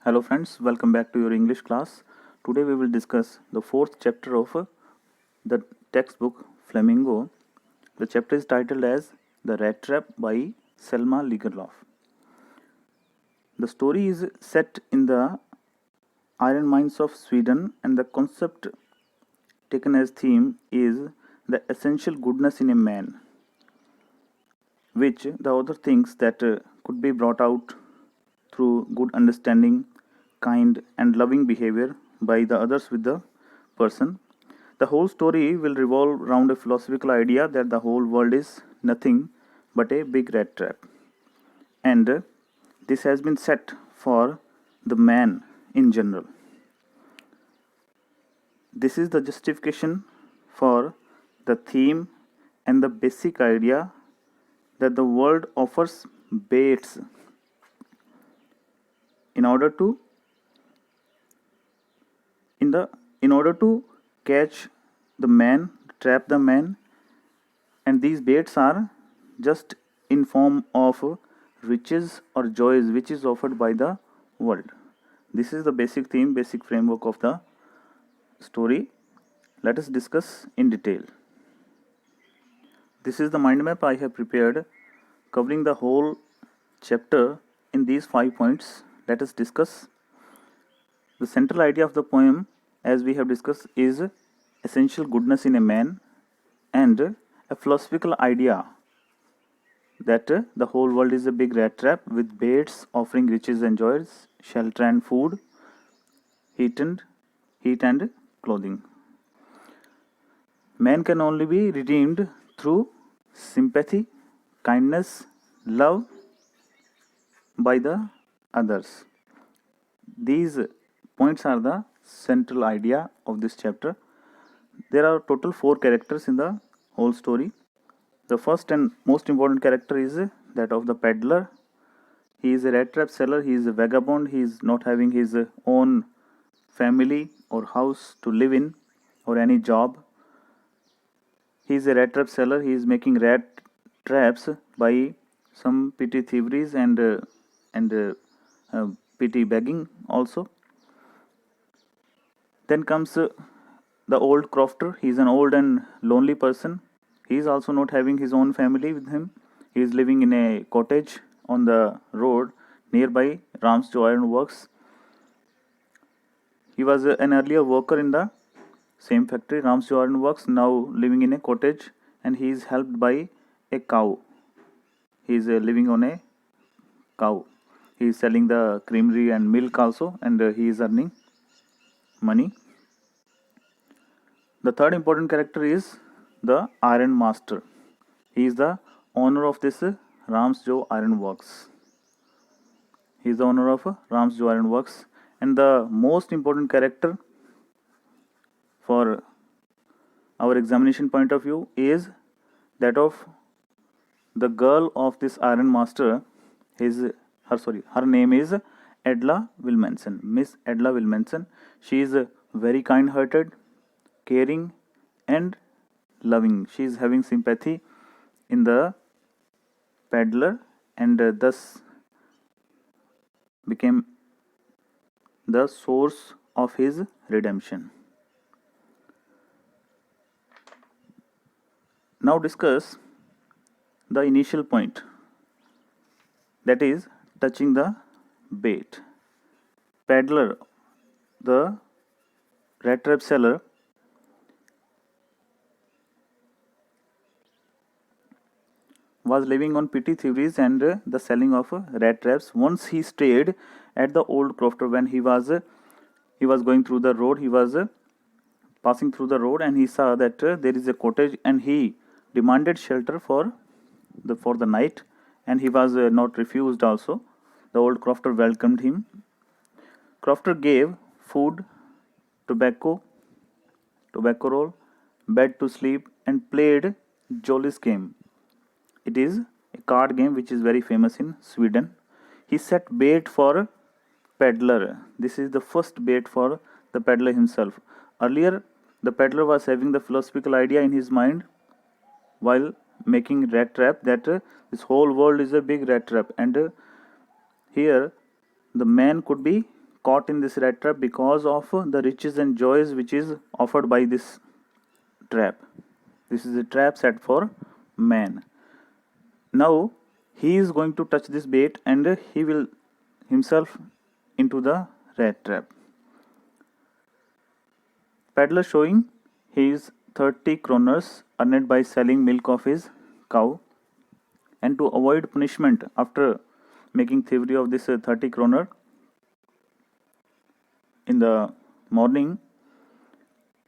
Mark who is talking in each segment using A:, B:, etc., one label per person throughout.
A: Hello friends, welcome back to your English class. Today we will discuss the fourth chapter of the textbook Flamingo. The chapter is titled as The Rat Trap by Selma Lagerlöf. The story is set in the iron mines of Sweden, and the concept taken as theme is the essential goodness in a man, which the author thinks that could be brought out through good understanding, kind and loving behavior by the others with the person. The whole story will revolve around a philosophical idea that the whole world is nothing but a big rat trap. And this has been set for the man in general. This is the justification for the theme and the basic idea that the world offers baits in order to catch the man, trap the man, and these baits are just in form of riches or joys which is offered by the world. This is the basic theme, basic framework of the story. Let us discuss in detail. This is the mind map I have prepared covering the whole chapter in these 5 points. Let us discuss. The central idea of the poem, as we have discussed, is essential goodness in a man, and a philosophical idea that the whole world is a big rat trap with baits offering riches and joys, shelter and food, heat and clothing. Man can only be redeemed through sympathy, kindness, love by the others. These points are the central idea of this chapter. There are total 4 characters in the whole story. The first and most important character is that of the peddler. He is a rat trap seller, he is a vagabond, he is not having his own family or house to live in or any job. He is a rat trap seller, he is making rat traps by some petty thieveries and petty begging also. Then comes the old crofter. He is an old and lonely person. He is also not having his own family with him. He is living in a cottage on the road nearby Ramsjo Iron Works. He was an earlier worker in the same factory, Ramsjo Iron Works, now living in a cottage, and he is helped by a cow. He is living on a cow. He is selling the creamery and milk also, and he is earning money. The third important character is the Iron Master. He is the owner of this Ramsjo Iron Works. He is the owner of Ramsjo Iron Works, and the most important character for our examination point of view is that of the girl of this Iron Master. Her name is Edla Wilmanson. Miss Edla Wilmanson. She is very kind-hearted, caring and loving. She is having sympathy in the peddler, and thus became the source of his redemption. Now discuss the initial point, that is touching the bait. Peddler, the rat trap seller, was living on petty thieveries and the selling of rat traps. Once he stayed at the old crofter when he was going through the road. He was passing through the road, and he saw that there is a cottage, and he demanded shelter for the night, and he was not refused also. The old crofter welcomed him. Crofter gave food, tobacco roll, bed to sleep, and played Jolly's game. It is a card game which is very famous in Sweden. He set bait for peddler. This is the first bait for the peddler himself. Earlier, the peddler was having the philosophical idea in his mind while making rat trap that this whole world is a big rat trap, and here the man could be caught in this rat trap because of the riches and joys which is offered by this trap. This is a trap set for man. Now he is going to touch this bait and he will himself into the rat trap. Peddler showing his 30 kroners earned by selling milk of his cow, and to avoid punishment after making thievery of this 30 kroner in the morning,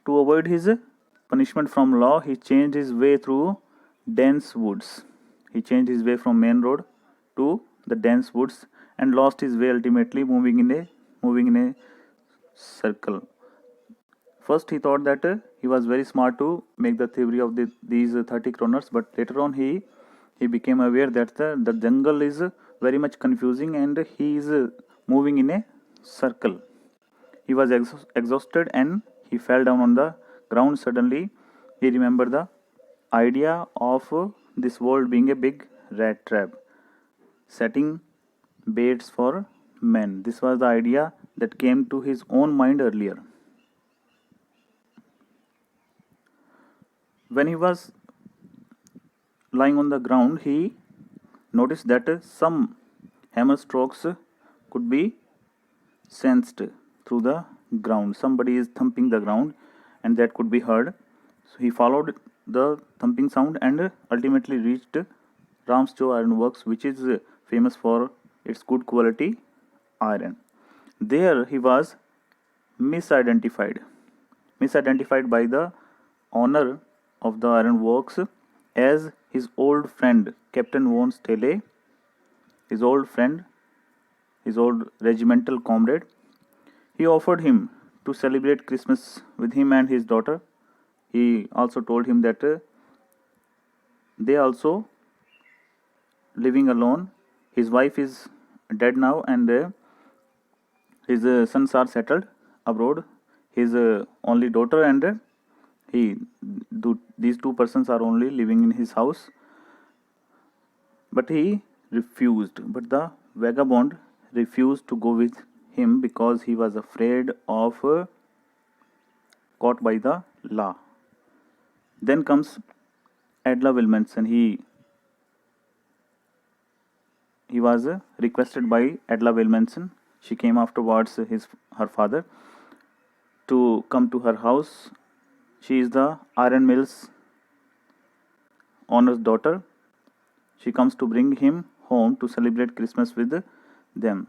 A: to avoid his punishment from law, he changed his way through dense woods. He changed his way from main road to the dense woods and lost his way, ultimately moving in a circle. First he thought that he was very smart to make the thievery of these 30 kroners, but later on he became aware that the jungle is very much confusing and he is moving in a circle. He was exhausted and he fell down on the ground. Suddenly he remembered the idea of this world being a big rat trap, setting baits for men. This was the idea that came to his own mind earlier. When he was lying on the ground, he noticed that some hammer strokes could be sensed through the ground. Somebody is thumping the ground and that could be heard. So he followed the thumping sound and ultimately reached Ramsjo Iron Works, which is famous for its good quality iron. There he was misidentified by the owner of the iron works as his old friend Captain von Stele, his old regimental comrade. He offered him to celebrate Christmas with him and his daughter. He also told him that they also living alone. His wife is dead now and his sons are settled abroad. His only daughter and these two persons are only living in his house. But he refused. But the vagabond refused to go with him because he was afraid of caught by the law. Then comes Edla Wilmanson. He was requested by Edla Wilmanson. She came afterwards, her father, to come to her house. She is the iron mills owner's daughter. She comes to bring him home to celebrate Christmas with them.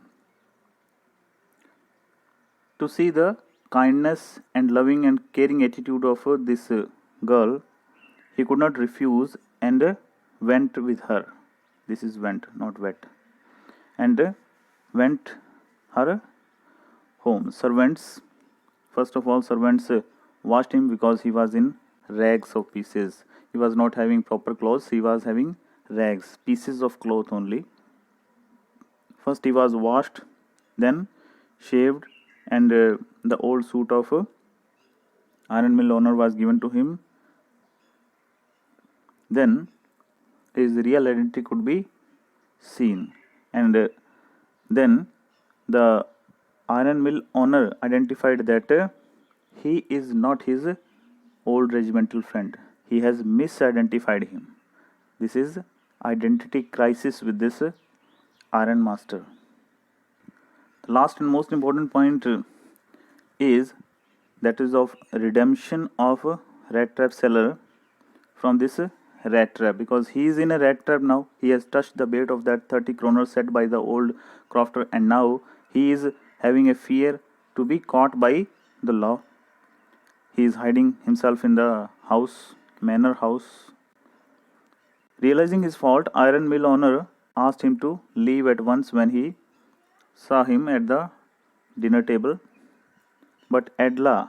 A: To see the kindness and loving and caring attitude of this girl, he could not refuse and went with her. This is went, not wet. And went her home. First of all, servants washed him because he was in rags of pieces. He was not having proper clothes, he was having rags, pieces of cloth only. First he was washed, then shaved, and the old suit of iron mill owner was given to him. Then his real identity could be seen, and then the iron mill owner identified that he is not his old regimental friend. He has misidentified him. This is identity crisis with this iron master. The last and most important point is that is of redemption of rat trap seller from this rat trap, because he is in a rat trap now. He has touched the bait of that 30 kroner set by the old crofter, and now he is having a fear to be caught by the law. He is hiding himself in the manor house. Realizing his fault, iron mill owner asked him to leave at once when he saw him at the dinner table. But Edla,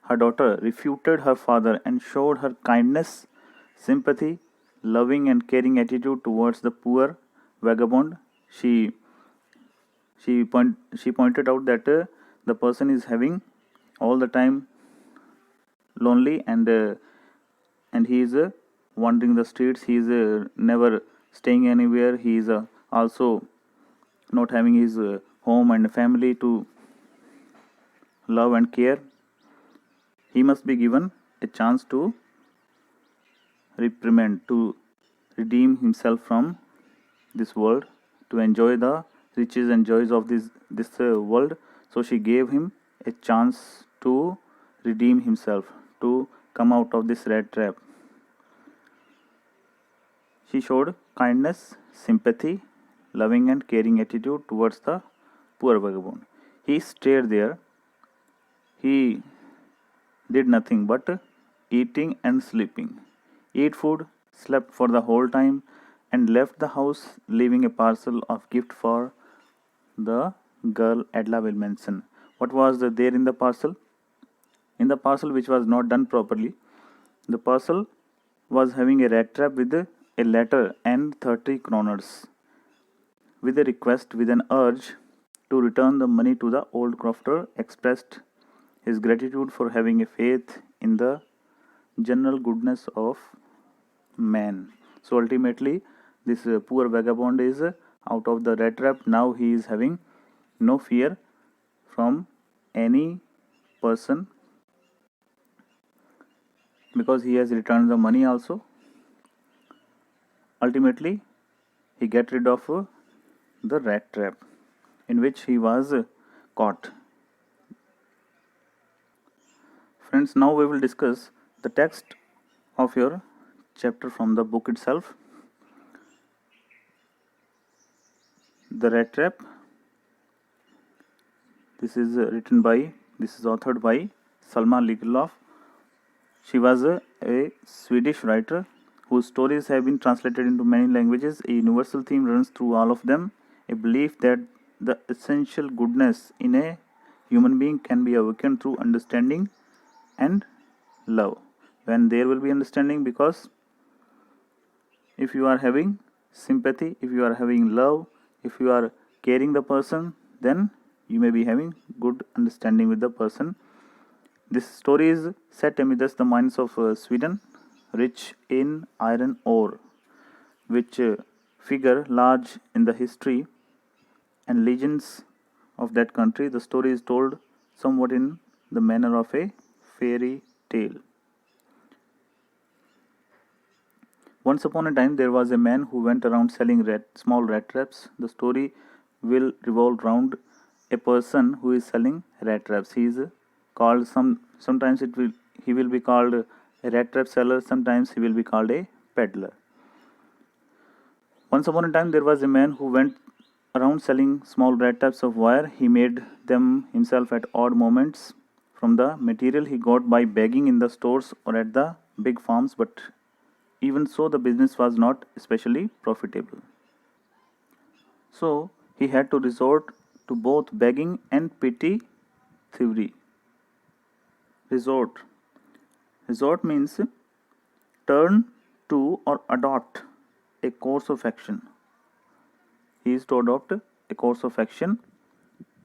A: her daughter, refuted her father and showed her kindness, sympathy, loving and caring attitude towards the poor vagabond. She pointed out that the person is having all the time lonely and he is wandering the streets. He is never staying anywhere. He is also not having his home and family to love and care. He must be given a chance to reprimand, to redeem himself from this world, to enjoy the riches and joys of this world. So she gave him a chance to redeem himself, to come out of this rat trap. She showed kindness, sympathy, loving and caring attitude towards the poor vagabond. He stayed there. He did nothing but eating and sleeping. Ate food, slept for the whole time, and left the house leaving a parcel of gift for the girl Edla will mention. What was there in the parcel? In the parcel, which was not done properly, the parcel was having a rat trap with a letter and 30 kroners, with a request, with an urge to return the money to the old crofter, expressed his gratitude for having a faith in the general goodness of man. So ultimately, this poor vagabond is out of the rat trap. Now he is having no fear from any person, because he has returned the money also. Ultimately, he get rid of the rat trap in which he was caught. Friends, now we will discuss the text of your chapter from the book itself. The Rat Trap. This is authored by Salma Lagerlöf. She was a Swedish writer whose stories have been translated into many languages. A universal theme runs through all of them: a belief that the essential goodness in a human being can be awakened through understanding and love. When there will be understanding, because if you are having sympathy, if you are having love, if you are caring the person, then you may be having good understanding with the person. This story is set amidst the mines of Sweden, rich in iron ore, which figure large in the history and legends of that country. The story is told somewhat in the manner of a fairy tale. Once upon a time, there was a man who went around selling small rat traps. The story will revolve around a person who is selling rat traps. He is called sometimes he will be called a rat trap seller. Sometimes he will be called a peddler. Once upon a time, there was a man who went around selling small rat traps of wire. He made them himself at odd moments from the material he got by begging in the stores or at the big farms, but even so, the business was not especially profitable. So, he had to resort to both begging and petty thievery. Resort means turn to or adopt a course of action. He is to adopt a course of action,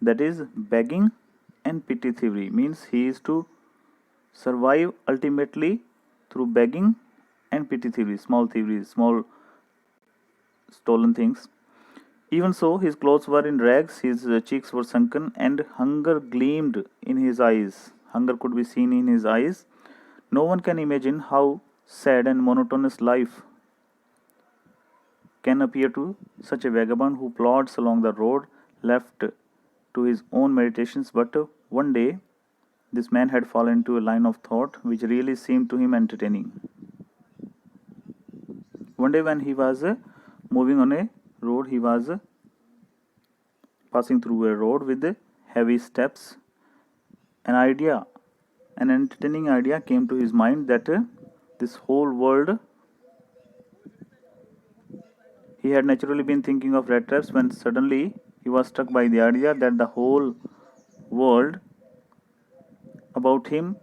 A: that is begging and petty thievery, means he is to survive ultimately through begging and petty thievery, small stolen things. Even so, his clothes were in rags, his cheeks were sunken, and hunger gleamed in his eyes. Hunger could be seen in his eyes. No one can imagine how sad and monotonous life can appear to such a vagabond who plods along the road, left to his own meditations. But one day, this man had fallen into a line of thought which really seemed to him entertaining. One day, when he was moving on a road, he was passing through a road with heavy steps. An entertaining idea came to his mind that this whole world, he had naturally been thinking of rat traps, when suddenly he was struck by the idea that the whole world about him,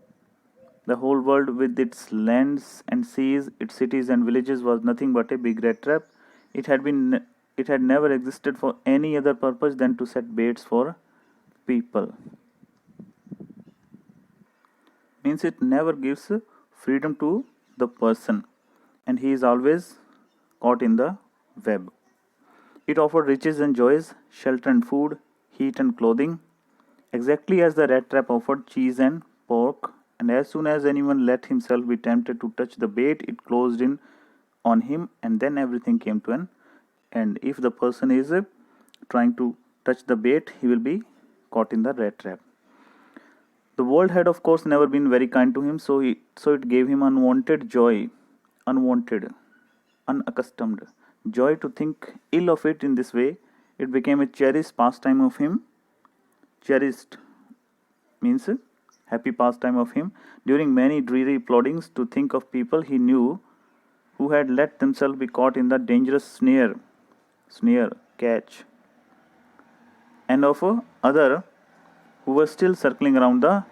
A: the whole world with its lands and seas, its cities and villages, was nothing but a big rat trap. It had never existed for any other purpose than to set baits for people. Means it never gives freedom to the person, and he is always caught in the web. It offered riches and joys, shelter and food, heat and clothing, exactly as the rat trap offered cheese and pork, and as soon as anyone let himself be tempted to touch the bait, it closed in on him, and then everything came to an end. If the person is trying to touch the bait, he will be caught in the rat trap. The world had, of course, never been very kind to him, so it gave him unwanted joy, unwanted, unaccustomed joy to think ill of it in this way. It became a cherished pastime of him. Cherished means happy pastime of him during many dreary ploddings to think of people he knew who had let themselves be caught in the dangerous snare, catch, and of other who were still circling around the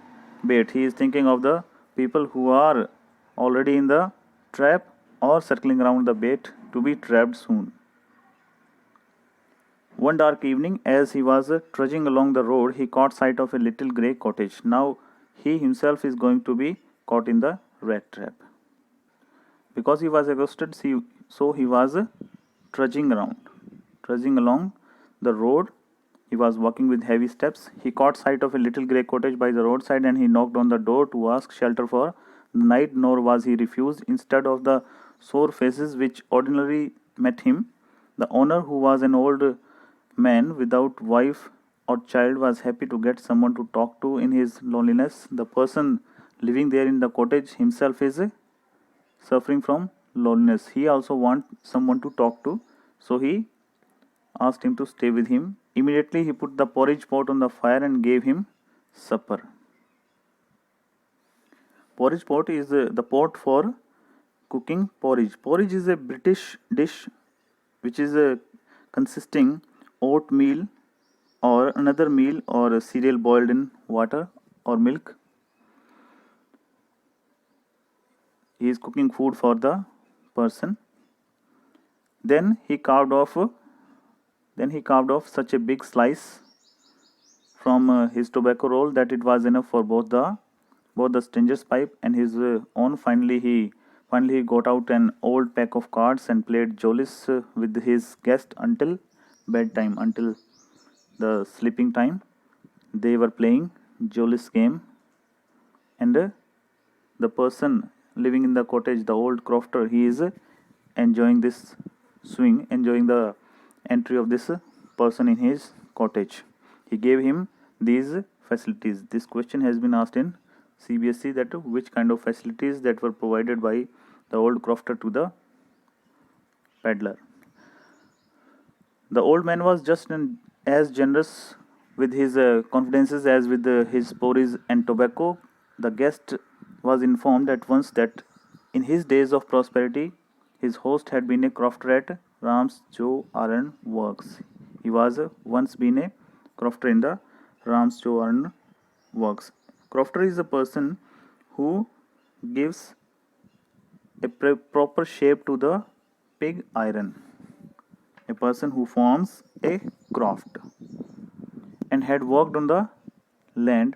A: bait. He is thinking of the people who are already in the trap or circling around the bait to be trapped soon. One dark evening, as he was trudging along the road, he caught sight of a little grey cottage. Now he himself is going to be caught in the rat trap. Because he was exhausted, so he was trudging along the road. He was walking with heavy steps. He caught sight of a little grey cottage by the roadside, and he knocked on the door to ask shelter for the night, nor was he refused. Instead of the sore faces which ordinarily met him, the owner, who was an old man without wife or child, was happy to get someone to talk to in his loneliness. The person living there in the cottage himself is suffering from loneliness. He also wants someone to talk to, so he asked him to stay with him. Immediately he put the porridge pot on the fire and gave him supper. Porridge pot is the pot for cooking porridge. Porridge is a British dish which is consisting oatmeal or another meal or a cereal boiled in water or milk. He is cooking food for the person. Then he carved off such a big slice from his tobacco roll that it was enough for both the stranger's pipe and his own. Finally he got out an old pack of cards and played jollies with his guest until bedtime, until the sleeping time. They were playing jollies game, and the person living in the cottage, the old crofter, he is enjoying this swing, enjoying the entry of this person in his cottage. He gave him these facilities. This question has been asked in CBSE, that which kind of facilities that were provided by the old crofter to the peddler. The old man was just as generous with his confidences as with his porridge and tobacco. The guest was informed at once that in his days of prosperity, his host had been a crofter at Ramsjo Iron Works. He was once been a crofter in the Ramsjo Iron Works. Crofter is a person who gives a proper shape to the pig iron. A person who forms a croft and had worked on the land.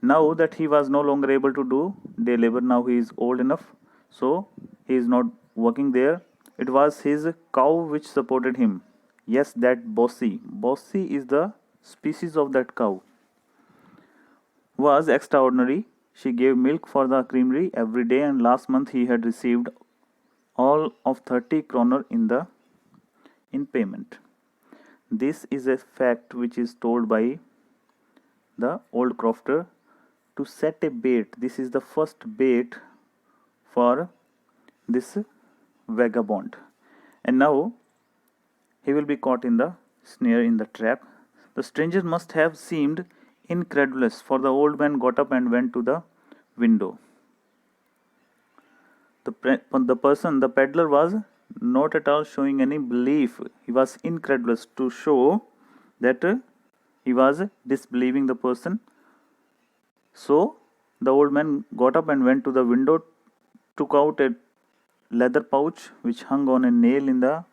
A: Now that he was no longer able to do day labor, now he is old enough, so he is not working there. It was his cow which supported him. Yes, that Bossy. Bossy is the species of that cow. Was extraordinary. She gave milk for the creamery every day, and last month he had received all of 30 kroner in payment. This is a fact which is told by the old crofter to set a bait. This is the first bait for this vagabond, and now he will be caught in the snare, in the trap. The stranger must have seemed incredulous, for the old man got up and went to the window. The peddler was not at all showing any belief. He was incredulous, to show that he was disbelieving the person. So the old man got up and went to the window, took out a leather pouch which hung on a nail in the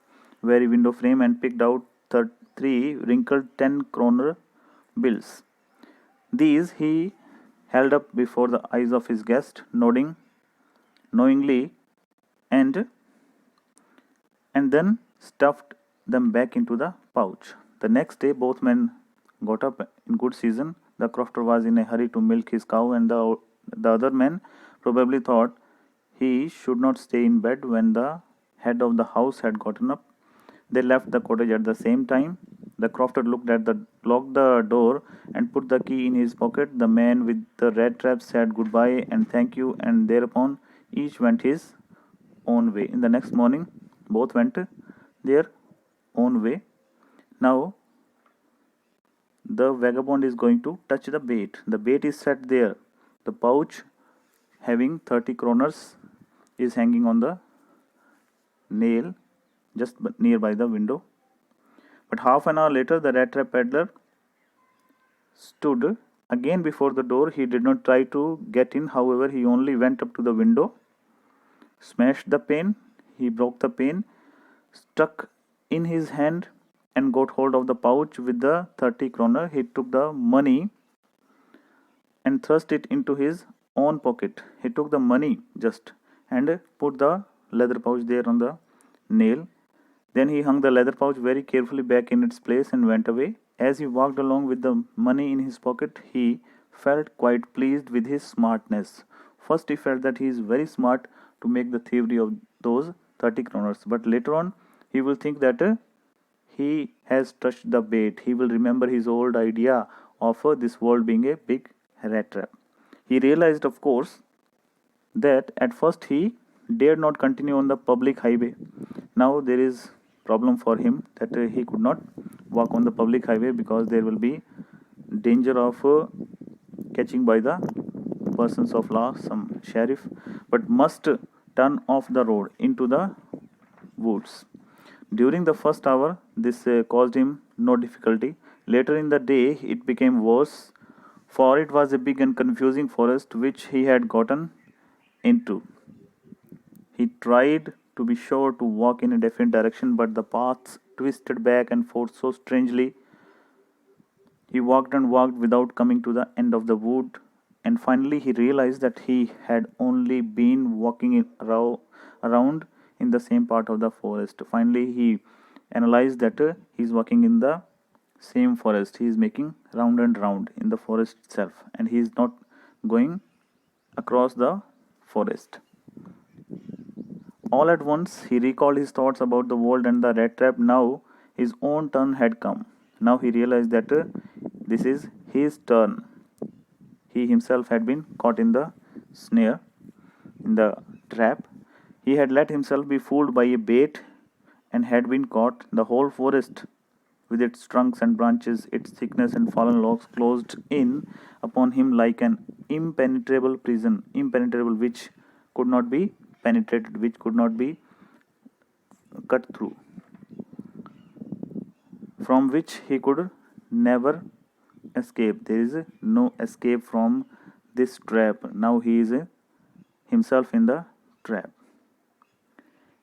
A: very window frame, and picked out 3 wrinkled 10 kroner bills. These he held up before the eyes of his guest, nodding knowingly, and then stuffed them back into the pouch. The next day both men got up in good season. The crofter was in a hurry to milk his cow, and the other men probably thought he should not stay in bed when the head of the house had gotten up. They left the cottage at the same time. The crofter locked the door and put the key in his pocket. The man with the rat trap said goodbye and thank you, and thereupon each went his own way. In the next morning, both went their own way. Now, the vagabond is going to touch the bait. The bait is set there. The pouch having 30 kroners is hanging on the nail just nearby the window. But half an hour later, the rat trap peddler stood again before the door. He did not try to get in, however, he only went up to the window, smashed the pane. He broke the pane, stuck in his hand, and got hold of the pouch with the 30 kroner. He took the money and thrust it into his own pocket. He took the money just and put the leather pouch there on the nail. Then he hung the leather pouch very carefully back in its place and went away. As he walked along with the money in his pocket, he felt quite pleased with his smartness. First, he felt that he is very smart to make the thievery of those 30 kroners, but later on, he will think that he has touched the bait. He will remember his old idea of this world being a big rat trap. He realized, of course, that at first he dared not continue on the public highway. Now there is problem for him that he could not walk on the public highway because there will be danger of catching by the persons of law, some sheriff, but must turn off the road into the woods. During the first hour, this caused him no difficulty. Later in the day, it became worse, for it was a big and confusing forest which he had gotten into. He tried to be sure to walk in a different direction, but the paths twisted back and forth so strangely. He walked and walked without coming to the end of the wood, and finally he realized that he had only been walking around in the same part of the forest. Finally, he analyzed that he is walking in the same forest. He is making round and round in the forest itself, and he is not going across the forest. All at once, he recalled his thoughts about the world and the rat trap. Now, his own turn had come. Now he realized that this is his turn. He himself had been caught in the snare, in the trap. He had let himself be fooled by a bait and had been caught. The whole forest, with its trunks and branches, its thickness and fallen logs, closed in upon him like an impenetrable prison, impenetrable which could not be penetrated, which could not be cut through, from which he could never escape. There is no escape from this trap. Now he is himself in the trap.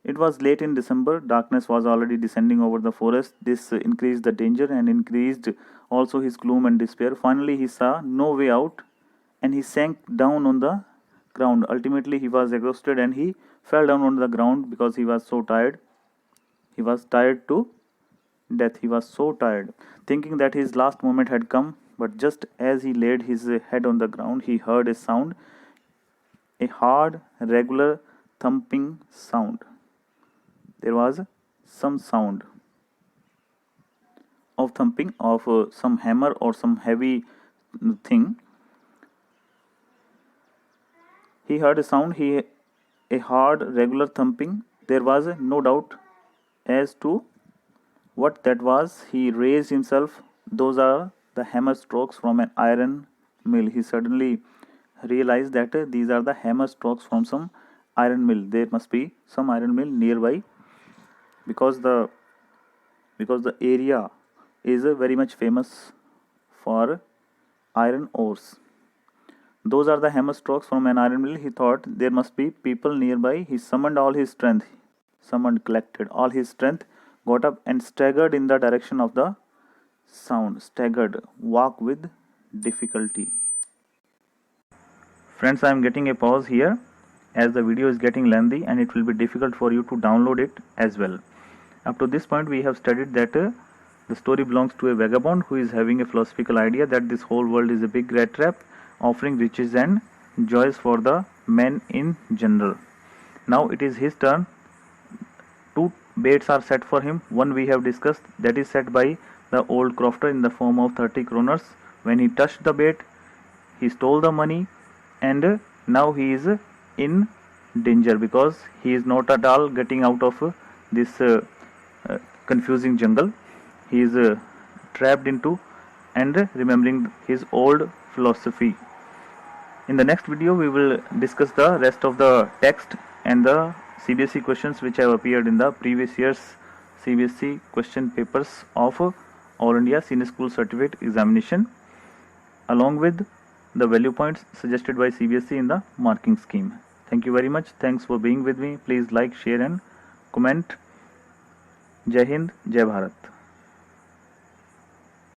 A: It was late in December. Darkness was already descending over the forest. This increased the danger and increased also his gloom and despair. Finally, he saw no way out and he sank down on the ground. Ultimately, he was exhausted and he fell down on the ground because he was so tired. He was tired to death. He was so tired, thinking that his last moment had come. But just as he laid his head on the ground, he heard a sound, a hard, regular thumping sound. There was some sound of thumping of some hammer or some heavy thing. He heard a sound, a hard, regular thumping. There was no doubt as to what that was. He raised himself. Those are the hammer strokes from an iron mill. He suddenly realized that these are the hammer strokes from some iron mill. There must be some iron mill nearby, because the area is very much famous for iron ores. Those are the hammer strokes from an iron mill. He thought there must be people nearby. He summoned all his strength, collected all his strength, got up and staggered in the direction of the sound. Staggered, walk with difficulty. Friends, I am getting a pause here as the video is getting lengthy and it will be difficult for you to download it as well. Up to this point, we have studied that The story belongs to a vagabond who is having a philosophical idea that this whole world is a big rat trap, offering riches and joys for the men in general. Now it is his turn. Two baits are set for him. One we have discussed, that is set by the old crofter in the form of 30 kroners. When he touched the bait, he stole the money, and now he is in danger because he is not at all getting out of this confusing jungle. He is trapped into and remembering his old philosophy. In the next video we will discuss the rest of the text and the CBSE questions which have appeared in the previous year's CBSE question papers of All India Senior School Certificate Examination, along with the value points suggested by CBSE in the marking scheme. Thank you very much. Thanks for being with me. Please like, share and comment. Jai Hind, Jai Bharat.